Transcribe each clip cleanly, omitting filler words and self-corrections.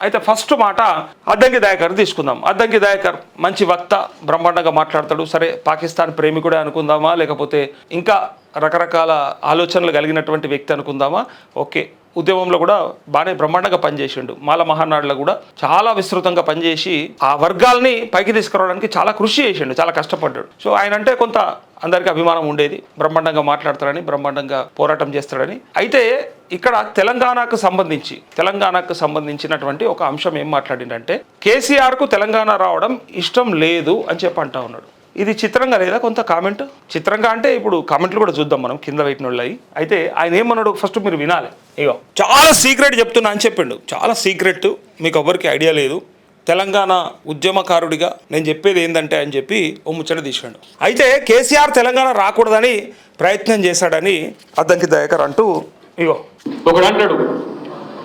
అయితే ఫస్ట్ మాట అద్దంకి దయాకర్ తీసుకుందాం. అద్దంకి దయాకర్ మంచి వక్త, బ్రహ్మాండంగా మాట్లాడతాడు. సరే పాకిస్తాన్ ప్రేమికుడే అనుకుందామా, లేకపోతే ఇంకా రకరకాల ఆలోచనలు కలిగినటువంటి వ్యక్తి అనుకుందామా, ఓకే. ఉద్యమంలో కూడా బాగానే బ్రహ్మాండంగా పనిచేసిండు. మాల మహానాడులో కూడా చాలా విస్తృతంగా పనిచేసి ఆ వర్గాల్ని పైకి తీసుకురావడానికి చాలా కృషి చేసిండు, చాలా కష్టపడ్డాడు. సో ఆయన అంటే కొంత అందరికీ అభిమానం ఉండేది. బ్రహ్మాండంగా మాట్లాడతాడని, బ్రహ్మాండంగా పోరాటం చేస్తాడని. అయితే ఇక్కడ తెలంగాణకు సంబంధించినటువంటి ఒక అంశం ఏం మాట్లాడిందంటే, కేసీఆర్కు తెలంగాణ రావడం ఇష్టం లేదు అని చెప్పి అంటా ఉన్నాడు. ఇది చిత్రంగా లేదా కొంత కామెంట్? చిత్రంగా అంటే ఇప్పుడు కామెంట్లు కూడా చూద్దాం మనం, కింద పెట్టిన వాళ్ళవి. అయితే ఆయన ఏమన్నాడు ఫస్ట్ మీరు వినాలి. ఇగో చాలా సీక్రెట్ చెప్తున్నా అని చెప్పిండు. చాలా సీక్రెట్, మీకు ఎవ్వరికి ఐడియా లేదు. తెలంగాణ ఉద్యమకారుడిగా నేను చెప్పేది ఏంటంటే అని చెప్పి ఓ ముచ్చట తీసాడు. అయితే కేసీఆర్ తెలంగాణ రాకూడదని ప్రయత్నం చేశాడని అద్దంకి దయాకర్ అంటూ, ఇగో ఒకడు అంటాడు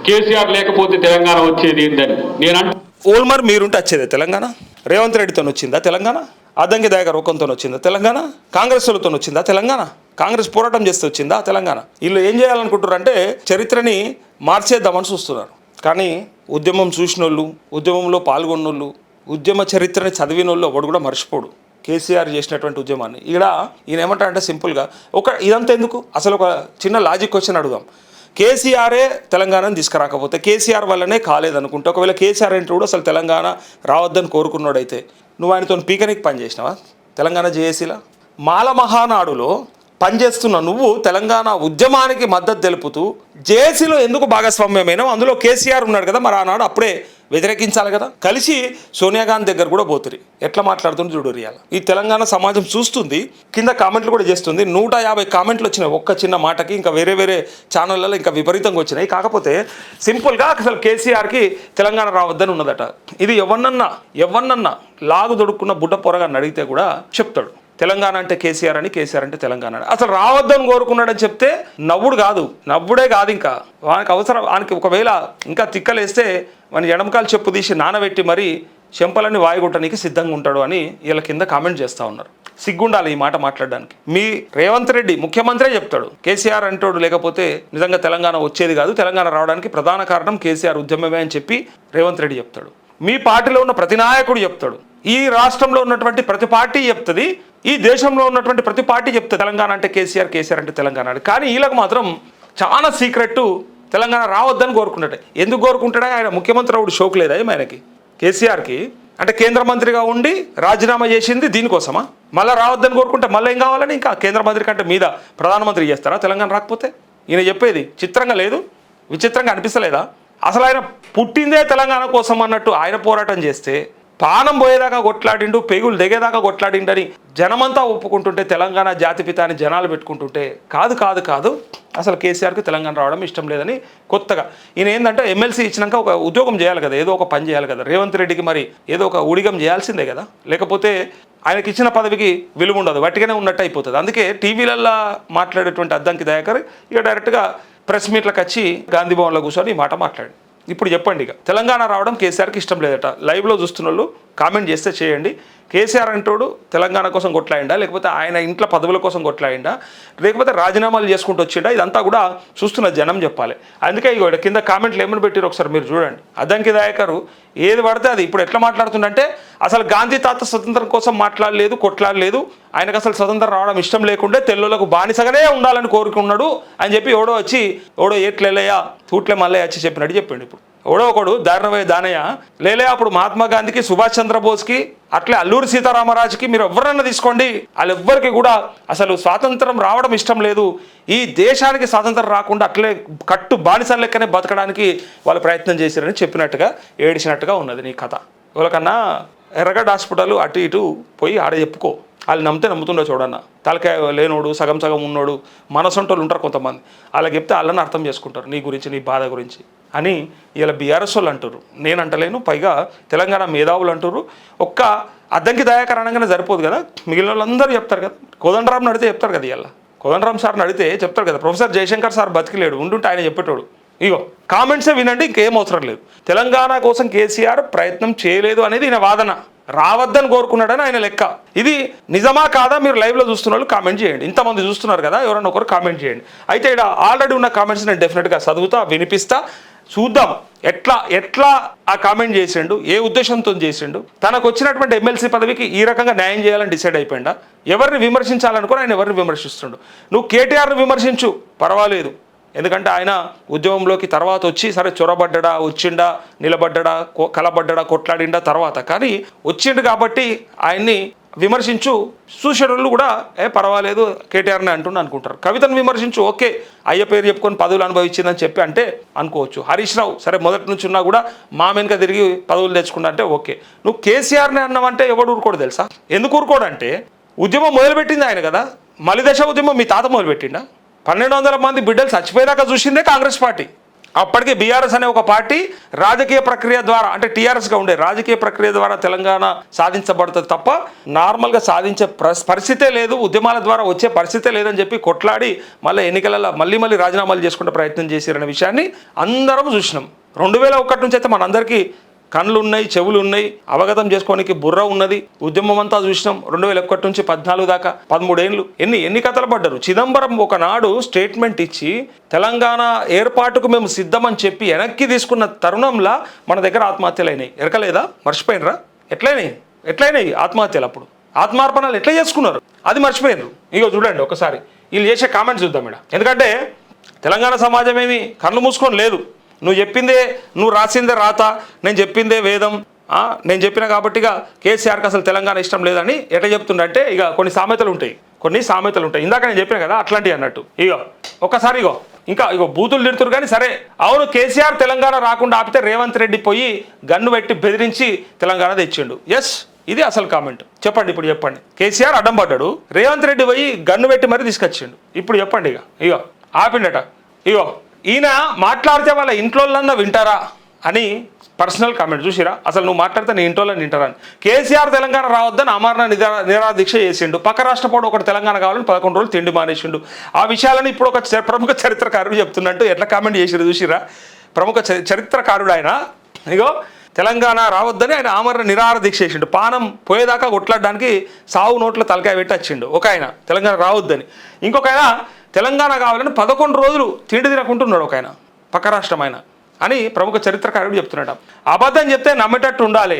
కేసీఆర్ లేకపోతే తెలంగాణ వచ్చేది ఏంటని. నేను ఓల్మర్ మీరుంటే వచ్చేదే తెలంగాణ? రేవంత్ రెడ్డితో వచ్చిందా తెలంగాణ? అద్దంకి దయాకర్ ఒక్కంతో వచ్చిందా తెలంగాణ? కాంగ్రెస్ వాళ్ళతో వచ్చిందా తెలంగాణ? కాంగ్రెస్ పోరాటం చేస్తే వచ్చిందా తెలంగాణ? వీళ్ళు ఏం చేయాలనుకుంటారంటే చరిత్రని మార్చేద్దామని చూస్తున్నారు. కానీ ఉద్యమం చూసిన వాళ్ళు, ఉద్యమంలో పాల్గొన్నోళ్ళు, ఉద్యమ చరిత్రని చదివిన వాళ్ళు ఒకడు కూడా మర్చిపోడు కేసీఆర్ చేసినటువంటి ఉద్యమాన్ని. ఈయన ఏమంటారంటే సింపుల్గా ఇదంతా ఎందుకు, అసలు ఒక చిన్న లాజిక్ క్వశ్చన్ అడుగుదాం. కేసీఆరే తెలంగాణను తీసుకురాకపోతే, కేసీఆర్ వల్లనే కాలేదనుకుంటే, ఒకవేళ కేసీఆర్ అంటే కూడా అసలు తెలంగాణ రావద్దని కోరుకున్నాడైతే నువ్వు ఆయనతో పీకనికి పనిచేసినావా తెలంగాణ జేఏసీలా? మాల మహానాడులో పనిచేస్తున్న నువ్వు తెలంగాణ ఉద్యమానికి మద్దతు తెలుపుతూ జేఏసీలో ఎందుకు భాగస్వామ్యమైనావు? అందులో కేసీఆర్ ఉన్నాడు కదా, మరి ఆనాడు అప్పుడే వ్యతిరేకించాలి కదా. కలిసి సోనియా గాంధీ దగ్గర కూడా పోతురి. ఎట్లా మాట్లాడుతుంది చూడు. రియాల ఈ తెలంగాణ సమాజం చూస్తుంది, కింద కామెంట్లు కూడా చేస్తుంది. 150 కామెంట్లు వచ్చినాయి ఒక్క చిన్న మాటకి. ఇంకా వేరే వేరే ఛానళ్ళలో ఇంకా విపరీతంగా వచ్చినాయి. కాకపోతే సింపుల్గా అసలు కేసీఆర్కి తెలంగాణ రావద్దని ఉన్నదట. ఇది ఎవరినన్నా లాగు దొడుక్కున్న బుడ్డ పొరగాన్ని అడిగితే కూడా చెప్తాడు. తెలంగాణ అంటే కేసీఆర్ అని, కేసీఆర్ అంటే తెలంగాణ అని. అసలు రావద్దని కోరుకున్నాడని చెప్తే నవ్వుడే కాదు ఇంకా వానికి అవసరం. వానికి ఒకవేళ ఇంకా తిక్కలేస్తే వాని ఎడమకాలు చెప్పు తీసి నానబెట్టి మరీ చెంపలన్నీ వాయుగొట్టడానికి సిద్ధంగా ఉంటాడు అని వీళ్ళ కింద కామెంట్ చేస్తూ ఉన్నారు. సిగ్గుండాలి ఈ మాట మాట్లాడడానికి. మీ రేవంత్ రెడ్డి ముఖ్యమంత్రే చెప్తాడు కేసీఆర్ అంటాడు, లేకపోతే నిజంగా తెలంగాణ వచ్చేది కాదు, తెలంగాణ రావడానికి ప్రధాన కారణం కేసీఆర్ ఉద్యమమే అని చెప్పి రేవంత్ రెడ్డి చెప్తాడు. మీ పార్టీలో ఉన్న ప్రతి నాయకుడు చెప్తాడు, ఈ రాష్ట్రంలో ఉన్నటువంటి ప్రతి పార్టీ చెప్తుంది, ఈ దేశంలో ఉన్నటువంటి ప్రతి పార్టీ చెప్తుంది తెలంగాణ అంటే కేసీఆర్, కేసీఆర్ అంటే తెలంగాణ అని. కానీ వీళ్ళకి మాత్రం చాలా సీక్రెట్ తెలంగాణ రావద్దని కోరుకుంటాడు. ఎందుకు కోరుకుంటాడా? ఆయన ముఖ్యమంత్రి అవుడు షోక్ లేదా ఆయనకి? కేసీఆర్కి అంటే కేంద్ర మంత్రిగా ఉండి రాజీనామా చేసింది దీనికోసమా? మళ్ళీ రావద్దని కోరుకుంటే మళ్ళీ ఏం కావాలని ఇంకా కేంద్ర మంత్రి కంటే మీద ప్రధానమంత్రి చేస్తారా తెలంగాణ రాకపోతే? ఈయన చెప్పేది చిత్రంగా లేదు, విచిత్రంగా అనిపిస్తలేదా? అసలు ఆయన పుట్టిందే తెలంగాణ కోసం అన్నట్టు ఆయన పోరాటం చేస్తే, పానం పోయేదాకా కొట్లాడిండు, పేగులు దిగేదాకా కొట్లాడిండని జనమంతా ఒప్పుకుంటుంటే, తెలంగాణ జాతిపిత అని జనాలు పెట్టుకుంటుంటే, కాదు అసలు కేసీఆర్కి తెలంగాణ రావడం ఇష్టం లేదని కొత్తగా ఈయన ఏంటంటే ఎమ్మెల్సీ ఇచ్చినాక ఒక ఉద్యోగం చేయాలి కదా, ఏదో ఒక పని చేయాలి కదా. రేవంత్ రెడ్డికి మరి ఏదో ఒక ఊడిగం చేయాల్సిందే కదా, లేకపోతే ఆయనకి ఇచ్చిన పదవికి విలువ ఉండదు, వట్టిగానే ఉన్నట్టు అయిపోతుంది. అందుకే టీవీలల్లో మాట్లాడేటువంటి అద్దంకి దయాకర్ ఇక డైరెక్ట్గా ప్రెస్ మీట్లకు వచ్చి గాంధీ భవన్లో కూర్చొని ఈ మాట మాట్లాడి, ఇప్పుడు చెప్పండి ఇక తెలంగాణ రావడం కేసీఆర్కి ఇష్టం లేదట. లైవ్లో చూస్తున్న వాళ్ళు కామెంట్ చేస్తే చేయండి. కేసీఆర్ అంటోడు తెలంగాణ కోసం కొట్లాడిండా, లేకపోతే ఆయన ఇంట్లో పదవుల కోసం కొట్లాడిండా, లేకపోతే రాజీనామాలు చేసుకుంటూ వచ్చిండా? ఇదంతా కూడా చూస్తున్న జనం చెప్పాలి. అందుకే ఇక కింద కామెంట్లు ఏమని పెట్టారు ఒకసారి మీరు చూడండి. అద్దంకి దయాకర్ ఏది పడితే అది ఇప్పుడు ఎట్లా మాట్లాడుతుందంటే, అసలు గాంధీ తాత స్వతంత్రం కోసం మాట్లాడలేదు, కొట్లాడలేదు, ఆయనకు అసలు స్వతంత్రం రావడం ఇష్టం లేకుంటే తెల్లులకు బానిసగానే ఉండాలని కోరుకున్నాడు అని చెప్పి ఎవడో ఏట్లేలయ్యా తూట్లే మల్లయ్య వచ్చి చెప్పినట్టు చెప్పండి. ఇప్పుడు ఒకడు దానయ్య లేలే అప్పుడు మహాత్మా గాంధీకి, సుభాష్ చంద్రబోస్కి, అట్లే అల్లూరి సీతారామరాజుకి మీరు ఎవరన్నా తీసుకోండి, వాళ్ళెవ్వరికి కూడా అసలు స్వాతంత్రం రావడం ఇష్టం లేదు, ఈ దేశానికి స్వాతంత్రం రాకుండా అట్లే కట్టు బానిసల లెక్కనే బతకడానికి వాళ్ళు ప్రయత్నం చేశారని చెప్పినట్టుగా ఏడిచినట్టుగా ఉన్నది నీ కథ. ఎవరికన్నా ఎర్రగడ్డ హాస్పిటల్ అటు ఇటు పోయి ఆడ చెప్పుకో, వాళ్ళు నమ్ముతుండో చూడన్న. తలకాయ లేనోడు, సగం ఉన్నోడు, మనసొంటోళ్ళు ఉంటారు కొంతమంది, వాళ్ళకి చెప్తే వాళ్ళని అర్థం చేసుకుంటారు నీ గురించి, నీ బాధ గురించి అని ఇలా బీఆర్ఎస్ వాళ్ళు అంటారు. నేను అంటలేను, పైగా తెలంగాణ మేధావులు అంటారు. ఒక్క అద్దంకి దయాకర్ అనగానే సరిపోదు కదా, మిగిలిన వాళ్ళందరూ చెప్తారు కదా. కోదండరామ్ని అడిగితే చెప్తారు కదా, ఇలా కోదండరామ్ సార్ని అడిగితే చెప్తారు కదా. ప్రొఫెసర్ జయశంకర్ సార్ బతికిలేడు, ఉంటుంటే ఆయన చెప్పేటోడు. ఇగో కామెంట్సే వినండి, ఇంకేం అవసరం లేదు. తెలంగాణ కోసం కేసీఆర్ ప్రయత్నం చేయలేదు అనేది ఈయన వాదన, రావద్దని కోరుకున్నాడని ఆయన లెక్క. ఇది నిజమా కాదా మీరు లైవ్లో చూస్తున్న వాళ్ళు కామెంట్ చేయండి. ఇంతమంది చూస్తున్నారు కదా, ఎవరన్నా ఒకరు కామెంట్ చేయండి. అయితే ఇక్కడ ఆల్రెడీ ఉన్న కామెంట్స్ నేను డెఫినెట్గా చదువుతా, వినిపిస్తా. చూద్దాం ఎట్లా ఆ కామెంట్ చేసిండు, ఏ ఉద్దేశంతో చేసిండు, తనకు వచ్చినటువంటి ఎమ్మెల్సీ పదవికి ఈ రకంగా న్యాయం చేయాలని డిసైడ్ అయిపోయిందా, ఎవరిని విమర్శించాలనుకుని ఆయన ఎవరిని విమర్శిస్తుండు. నువ్వు కేటీఆర్ని విమర్శించు పర్వాలేదు, ఎందుకంటే ఆయన ఉద్యమంలోకి తర్వాత వచ్చి సరే చొరబడ్డా, వచ్చిండా, నిలబడ్డా, కలబడ్డా, కొట్లాడిండా తర్వాత, కానీ వచ్చిండు కాబట్టి ఆయన్ని విమర్శించు. చూసేటోళ్ళు కూడా పర్వాలేదు కేటీఆర్ని అనుకుంటారు. కవితను విమర్శించు, ఓకే అయ్య పేరు చెప్పుకొని పదవులు అనుభవించిందని చెప్పి అంటే అనుకోవచ్చు. హరీష్ రావు సరే మొదటి నుంచి ఉన్నా కూడా మా వెనుక తిరిగి పదవులు తెచ్చుకున్నా అంటే ఓకే. నువ్వు కేసీఆర్ని అన్నావంటే ఎవడు ఊరుకోడు తెలుసా? ఎందుకు ఊరుకోడంటే ఉద్యమం మొదలుపెట్టింది ఆయన కదా. మలిదశ ఉద్యమం మీ తాత మొదలుపెట్టిండా? 1200 మంది బిడ్డలు చచ్చిపోయేదాకా చూసిందే కాంగ్రెస్ పార్టీ. అప్పటికే బీఆర్ఎస్ అనే ఒక పార్టీ రాజకీయ ప్రక్రియ ద్వారా, అంటే టీఆర్ఎస్గా ఉండే రాజకీయ ప్రక్రియ ద్వారా తెలంగాణ సాధించబడుతుంది తప్ప నార్మల్గా సాధించే పరిస్థితే లేదు, ఉద్యమాల ద్వారా వచ్చే పరిస్థితే లేదని చెప్పి కొట్లాడి మళ్ళీ ఎన్నికలలో మళ్ళీ రాజీనామాలు చేసుకునే ప్రయత్నం చేశారనే విషయాన్ని అందరం చూసినాం. 2001 నుంచి అయితే మనందరికీ కళ్ళు ఉన్నాయి, చెవులు ఉన్నాయి, అవగతం చేసుకోనికి బుర్ర ఉన్నది. ఉద్యమం అంతా చూసినాం. 2001 నుంచి 14 దాకా 13 ఏళ్ళు ఎన్ని కథలు పడ్డారు. చిదంబరం ఒకనాడు స్టేట్మెంట్ ఇచ్చి తెలంగాణ ఏర్పాటుకు మేము సిద్ధమని చెప్పి వెనక్కి తీసుకున్న తరుణంలో మన దగ్గర ఆత్మహత్యలు అయినాయి. ఎరకలేదా? మర్చిపోయినరా? ఎట్లయినాయి ఆత్మహత్యలు? అప్పుడు ఆత్మార్పణలు ఎట్లా చేసుకున్నారు అది మర్చిపోయినారు. ఇగో చూడండి ఒకసారి వీళ్ళు చేసే కామెంట్స్ చూద్దాం ఇక్కడ. ఎందుకంటే తెలంగాణ సమాజం ఏమి కళ్ళు మూసుకొని లేదు. నువ్వు చెప్పిందే, నువ్వు రాసిందే రాత, నేను చెప్పిందే వేదం, నేను చెప్పిన కాబట్టిగా కేసీఆర్కి అసలు తెలంగాణ ఇష్టం లేదని ఎట్లా చెప్తుండంటే ఇక కొన్ని సామెతలు ఉంటాయి. ఇందాక నేను చెప్పిన కదా అట్లాంటివి అన్నట్టు. ఒకసారి ఇంకా బూతులు తిడుతురు కానీ సరే అవును కేసీఆర్ తెలంగాణ రాకుండా ఆపితే రేవంత్ రెడ్డి పోయి గన్ను పెట్టి బెదిరించి తెలంగాణ తెచ్చిండు. ఎస్, ఇది అసలు కామెంట్. చెప్పండి, ఇప్పుడు చెప్పండి. కేసీఆర్ అడ్డం పడ్డాడు, రేవంత్ రెడ్డి పోయి గన్ను పెట్టి మరీ తీసుకొచ్చిండు. ఇప్పుడు చెప్పండి. ఆపిండట. ఈయన మాట్లాడితే వాళ్ళ ఇంట్లోళ్ళన్నా వింటారా అని పర్సనల్ కామెంట్ చూసిరా. అసలు నువ్వు మాట్లాడితే నీ ఇంట్లోళ్ళని వింటారా అని. కేసీఆర్ తెలంగాణ రావద్దని అమరణ నిరాహార దీక్ష చేసిండు. పక్క రాష్ట్రపోడు ఒకటి తెలంగాణ కావాలని 11 రోజులు తిండి మానేసిండు. ఆ విషయాలను ఇప్పుడు ఒక ప్రముఖ చరిత్రకారుడు చెప్తున్నట్టు ఎట్లా కామెంట్ చేసిరు చూసిరా. ప్రముఖ చరిత్రకారుడు ఆయన. తెలంగాణ రావద్దని ఆయన ఆమరణ నిరాహార దీక్ష చేసిండు. పానం పోయేదాకా కొట్లాడడానికి సావు నోట్లో తలకాయ పెట్టి వచ్చిండు ఒక ఆయన, తెలంగాణ రావద్దని. ఇంకొక ఆయన తెలంగాణ కావాలని 11 రోజులు తిండి తినకుంటున్నాడు ఒక ఆయన, పక్క రాష్ట్రం ఆయన అని ప్రముఖ చరిత్రకారుడు చెప్తున్నాడు. అబద్ధం చెప్తే నమ్మేటట్టు ఉండాలి,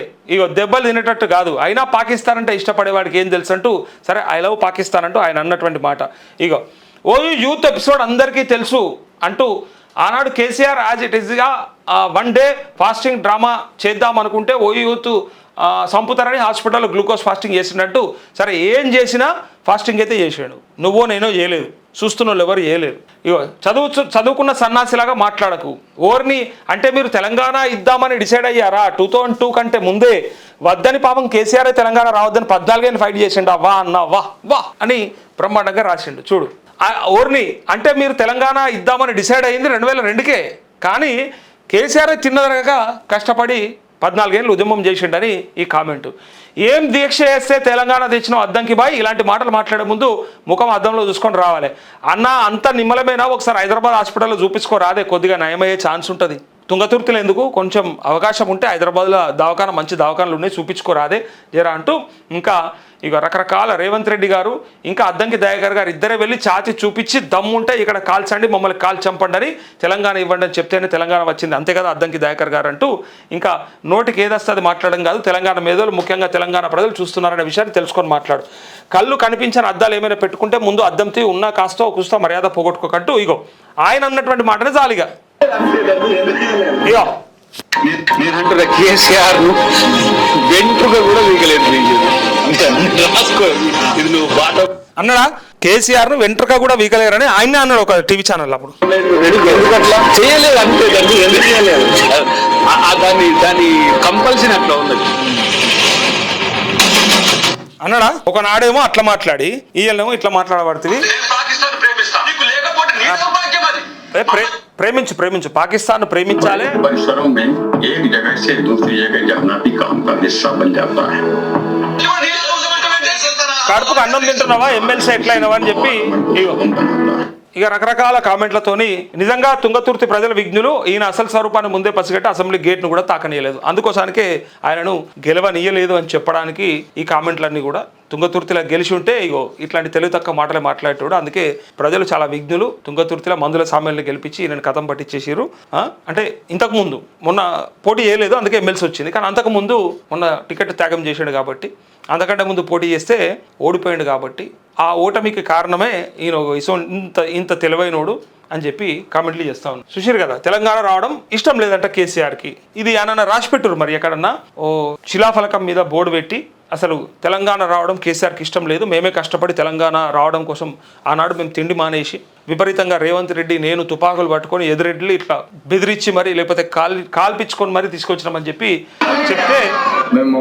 దెబ్బలు తినేటట్టు కాదు. అయినా పాకిస్తాన్ అంటే ఇష్టపడేవాడికి ఏం తెలుసు అంటూ సరే ఐ లవ్ పాకిస్తాన్ అంటూ ఆయన అన్నటువంటి మాట. ఓయూ యూత్ ఎపిసోడ్ అందరికీ తెలుసు అంటూ ఆనాడు కేసీఆర్ యాజ్ ఇట్ ఈస్గా 1 డే ఫాస్టింగ్ డ్రామా చేద్దాం అనుకుంటే ఓయూ యూత్ సంపుతారని హాస్పిటల్లో గ్లూకోజ్ ఫాస్టింగ్ చేసినట్టు సరే ఏం చేసినా ఫాస్టింగ్ అయితే చేసాడు. నువ్వో నేనో చేయలేదు, చూస్తున్న వాళ్ళు ఎవరు చేయలేరు. చదువుకున్న సన్నాసిలాగా మాట్లాడకు. ఓర్ని అంటే మీరు తెలంగాణ ఇద్దామని డిసైడ్ అయ్యారా? 2002 కంటే ముందే వద్దని పాపం కేసీఆర్ తెలంగాణ రావద్దని 14 ఏళ్ళు ఫైట్ చేసిండు. వా అన్న వా అని బ్రహ్మాండంగా రాసిండు. చూడు ఓర్ని అంటే మీరు తెలంగాణ ఇద్దామని డిసైడ్ అయ్యింది 2002కే, కానీ కేసీఆర్ తిన్నదనగా కష్టపడి 14 ఏళ్ళు ఉద్యమం చేసిండని ఈ కామెంటు. ఏం దీక్ష చేస్తే తెలంగాణ తెచ్చినావు అద్దంకి బాయ్? ఇలాంటి మాటలు మాట్లాడే ముందు ముఖం అద్దంలో చూసుకొని రావాలి. అన్న అంత నిమ్మలమైనా ఒకసారి హైదరాబాద్ హాస్పిటల్లో చూపించుకోరాదే, కొద్దిగా నయమయ్యే ఛాన్స్ ఉంటుంది. తుంగతుర్తిలో ఎందుకు, కొంచెం అవకాశం ఉంటే హైదరాబాద్లో దవాఖాన మంచి దవాఖానలు ఉన్నాయి, చూపించుకోరాదే జరా అంటూ ఇంకా రకరకాల రేవంత్ రెడ్డి గారు ఇంకా అద్దంకి దయాకర్ గారు ఇద్దరే వెళ్ళి ఛాతి చూపించి దమ్ముంటే ఇక్కడ కాల్చండి, మమ్మల్ని కాల్ చంపండి అని, తెలంగాణ ఇవ్వండి అని చెప్తేనే తెలంగాణ వచ్చింది, అంతే కదా అద్దంకి దయాకర్ గారు అంటూ ఇంకా నోటికి ఏదొస్తుంది మాట్లాడడం కాదు, తెలంగాణ మేధోలు ముఖ్యంగా తెలంగాణ ప్రజలు చూస్తున్నారనే విషయాన్ని తెలుసుకొని మాట్లాడు. కళ్ళు కనిపించని అద్దాలు ఏమైనా పెట్టుకుంటే ముందు అద్దంతో ఉన్నా కాస్తో కూస్తో మర్యాద పోగొట్టుకోకంటూ ఆయన అన్నటువంటి మాటనే జాలిగా నేనంటున్న కేసీఆర్ ను వెంట్రుక కూడా వీగలేదు. ఇది నువ్వు బాట అన్నాడా? కేసీఆర్ ను వెంట్రుక కూడా వీకలేరని ఆయన అన్నాడు ఒక టీవీ ఛానల్. అప్పుడు ఎందుకట్లా చేయలేదు, అంతే దాన్ని ఎందుకు చేయలేదు, దాని కంపల్సరీ అట్లా ఉన్నది అన్నాడా? ఒకనాడేమో అట్లా మాట్లాడి ఈయనేమో ఇట్లా మాట్లాడబడుతుంది. ప్రేమించు పాకిస్తాన్ ప్రేమించాలి. కడుపుకు అన్నం తింటున్నావా ఎమ్మెల్సీ ఎట్లయినవా అని చెప్పి రకరకాల కామెంట్లతోని నిజంగా తుంగతుర్తి ప్రజల విజ్ఞులు ఈయన అసలు స్వరూపాన్ని ముందే పసిగట్టి అసెంబ్లీ గేట్ను కూడా తాకనీయలేదు. అందుకోసానికే ఆయనను గెలవనీయలేదు అని చెప్పడానికి ఈ కామెంట్లన్నీ కూడా తుంగతుర్తిలో గెలిచి ఉంటే ఇగో ఇట్లాంటి తెలివి తక్కువ మాటలే మాట్లాడేటోడు. అందుకే ప్రజలు చాలా విఘ్నులు. తుంగతుర్తిలో మందుల సామాన్లు గెలిపించి నేను కథం పట్టించేసారు. అంటే ఇంతకుముందు మొన్న పోటీ చేయలేదు, అందుకే ఎమ్మెల్సీ వచ్చింది. కానీ అంతకుముందు మొన్న టికెట్ త్యాగం చేసాడు కాబట్టి, అంతకంటే ముందు పోటీ చేస్తే ఓడిపోయాడు కాబట్టి ఆ ఓటమికి కారణమే ఈయన ఇంత తెలివైనోడు అని చెప్పి కామెంట్లు చేస్తా ఉన్నాను. చూసారు కదా, తెలంగాణ రావడం ఇష్టం లేదంట కేసీఆర్కి. ఇది ఆయన రాసి పెట్టురు మరి ఎక్కడన్నా ఓ శిలాఫలకం మీద బోర్డు పెట్టి అసలు తెలంగాణ రావడం కేసీఆర్కి ఇష్టం లేదు, మేమే కష్టపడి తెలంగాణ రావడం కోసం ఆనాడు మేము తిండి మానేసి విపరీతంగా రేవంత్ రెడ్డి నేను తుపాకులు పట్టుకొని ఎదురెడ్లు ఇట్లా బెదిరించి మరి లేకపోతే కాల్పించుకొని మరి తీసుకొచ్చినామని చెప్పి చెప్తే మేము